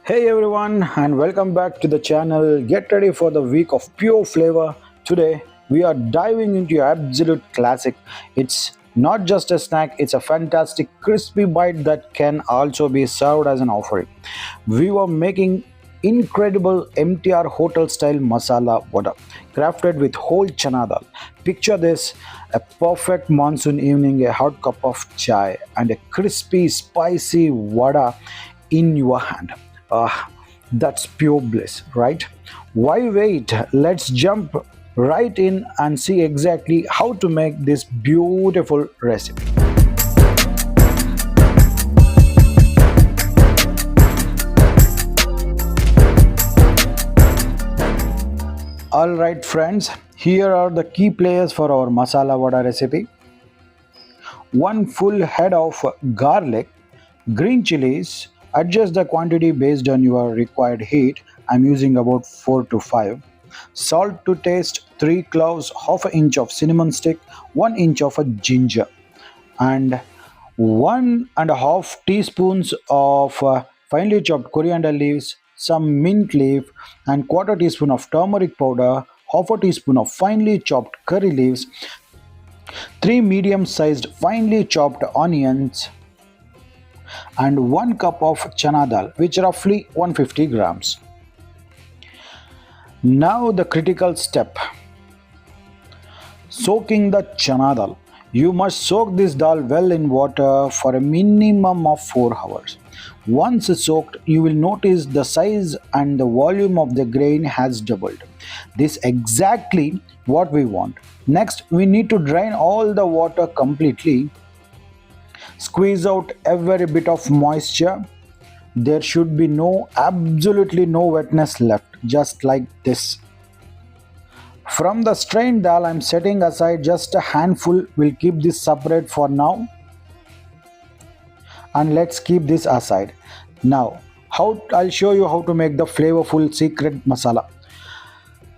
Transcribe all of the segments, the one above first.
Hey everyone, and welcome back to the channel. Get ready for the week of pure flavor. Today, we are diving into your absolute classic. It's not just a snack, it's a fantastic crispy bite that can also be served as an offering. We were making incredible MTR hotel style masala vada crafted with whole chana dal. Picture this, a perfect monsoon evening, a hot cup of chai, and a crispy, spicy vada in your hand. Ah, that's pure bliss, right? Why wait? Let's jump right in and see exactly how to make this beautiful recipe. Alright, friends, here are the key players for our masala vada recipe. One full head of garlic, green chilies. Adjust the quantity based on your required heat. I'm using about 4 to 5. Salt to taste, 3 cloves, half an inch of cinnamon stick, 1 inch of a ginger, and 1.5 teaspoons of finely chopped coriander leaves, some mint leaf, and quarter teaspoon of turmeric powder, half a teaspoon of finely chopped curry leaves, 3 medium sized finely chopped onions, and 1 cup of chana dal, which roughly 150 grams. Now the critical step, soaking the chana dal. You must soak this dal well in water for a minimum of 4 hours. Once soaked, you will notice the size and the volume of the grain has doubled. This is exactly what we want. Next, we need to drain all the water completely. Squeeze out every bit of moisture. There should be absolutely no wetness left, just like this. From the strained dal, I'm setting aside just a handful. We'll keep this separate for now. And let's keep this aside. Now, I'll show you how to make the flavorful secret masala.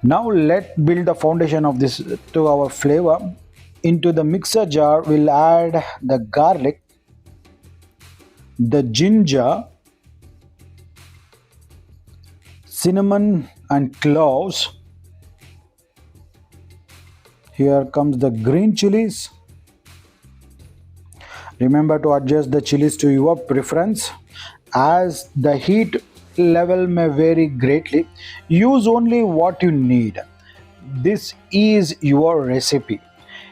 Now let's build the foundation of this to our flavor. Into the mixer jar, we'll add the garlic, the ginger, cinnamon and cloves. Here comes the green chilies. Remember to adjust the chilies to your preference, as the heat level may vary greatly. Use only what you need. This is your recipe.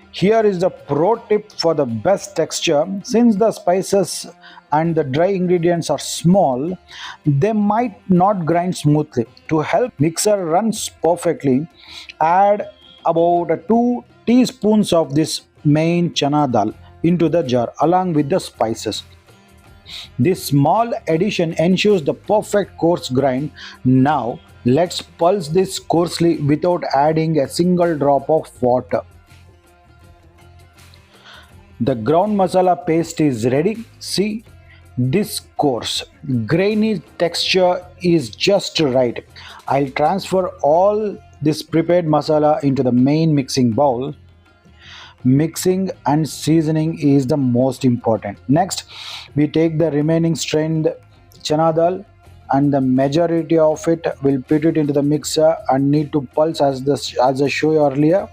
Here is the pro tip for the best texture. Since the spices and the dry ingredients are small, they might not grind smoothly. To help mixer runs perfectly, add about 2 teaspoons of this main chana dal into the jar along with the spices. This small addition ensures the perfect coarse grind. Now let's pulse this coarsely without adding a single drop of water. The ground masala paste is ready. See, this coarse, grainy texture is just right. I'll transfer all this prepared masala into the main mixing bowl. Mixing and seasoning is the most important. Next, we take the remaining strained chana dal and the majority of it will put it into the mixer and need to pulse as I showed earlier.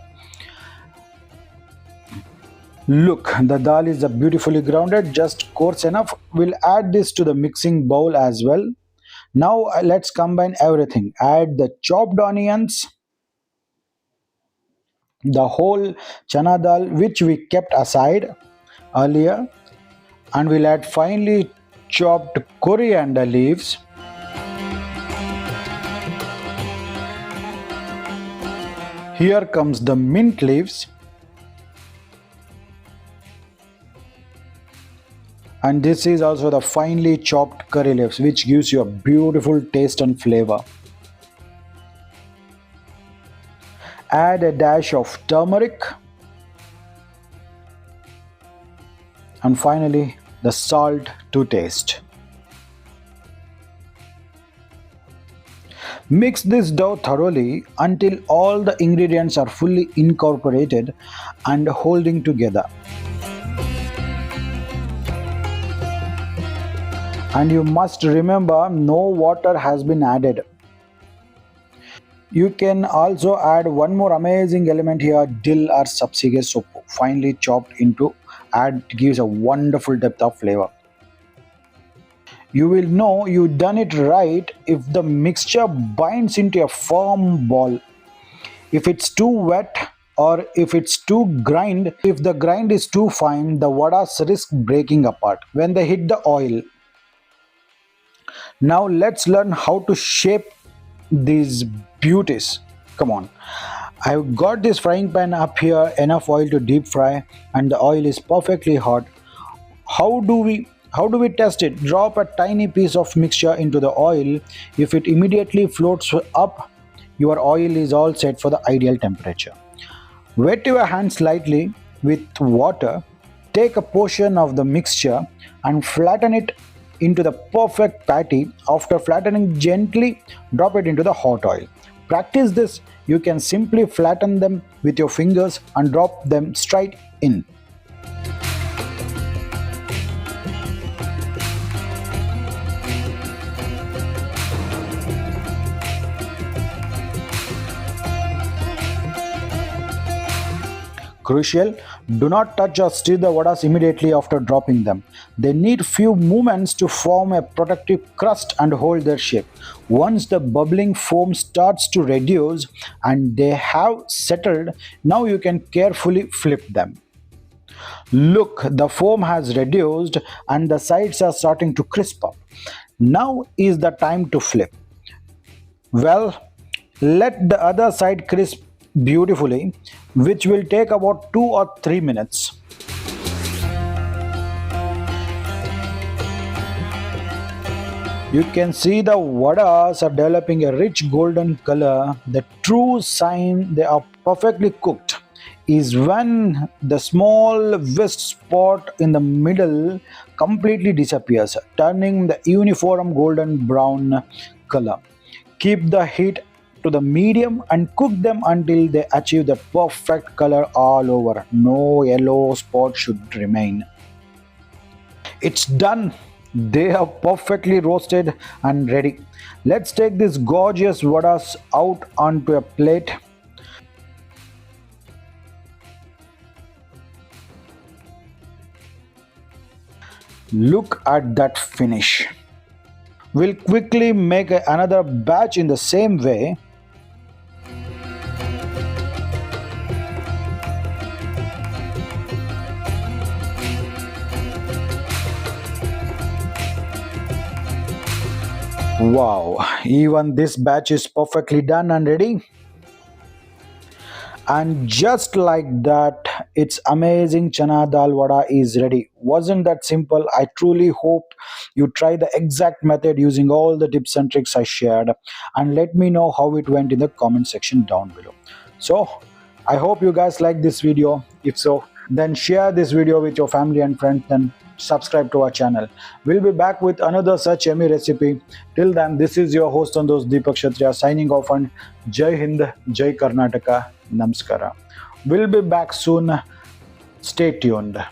Look, the dal is beautifully grounded, just coarse enough. We'll add this to the mixing bowl as well. Now let's combine everything. Add the chopped onions, the whole chana dal which we kept aside earlier, and we'll add finely chopped coriander leaves. Here comes the mint leaves. And this is also the finely chopped curry leaves, which gives you a beautiful taste and flavor. Add a dash of turmeric. And finally, the salt to taste. Mix this dough thoroughly until all the ingredients are fully incorporated and holding together. And you must remember no water has been added. You can also add one more amazing element here, dill or sapsige soap, finely chopped into add gives a wonderful depth of flavor. You will know you done it right if the mixture binds into a firm ball. If it's too wet or if it's too grind, if the grind is too fine, the vadas risk breaking apart when they hit the oil. Now let's learn how to shape these beauties. Come on. I've got this frying pan up here, enough oil to deep fry, and the oil is perfectly hot. How do we test it? Drop a tiny piece of mixture into the oil. If it immediately floats up, your oil is all set for the ideal temperature. Wet your hand slightly with water. Take a portion of the mixture and flatten it into the perfect patty. After flattening, gently drop it into the hot oil. Practice this. You can simply flatten them with your fingers and drop them straight in. Crucial, do not touch or stir the vadas immediately after dropping them. They need few movements to form a protective crust and hold their shape. Once the bubbling foam starts to reduce and they have settled, now you can carefully flip them. Look, the foam has reduced and the sides are starting to crisp up. Now is the time to flip. Well, let the other side crisp beautifully, which will take about 2 or 3 minutes. You can see the vadas are developing a rich golden color. The true sign they are perfectly cooked is when the small whisk spot in the middle completely disappears, turning the uniform golden brown color. Keep the heat to the medium and cook them until they achieve the perfect color all over. No yellow spot should remain. It's done. They are perfectly roasted and ready. Let's take these gorgeous vadas out onto a plate. Look at that finish. We'll quickly make another batch in the same way. Wow, even this batch is perfectly done and ready. And just like that, it's amazing chana dal vada is ready. Wasn't that simple? I truly hope you try the exact method using all the tips and tricks I shared, and let me know how it went in the comment section down below. So, I hope you guys like this video. If so, then share this video with your family and friends, then subscribe to our channel. We'll be back with another such yummy recipe. Till then, this is your host on those Deepak Kshatriya signing off, and Jai Hind, Jai Karnataka, Namaskara. We'll be back soon. Stay tuned.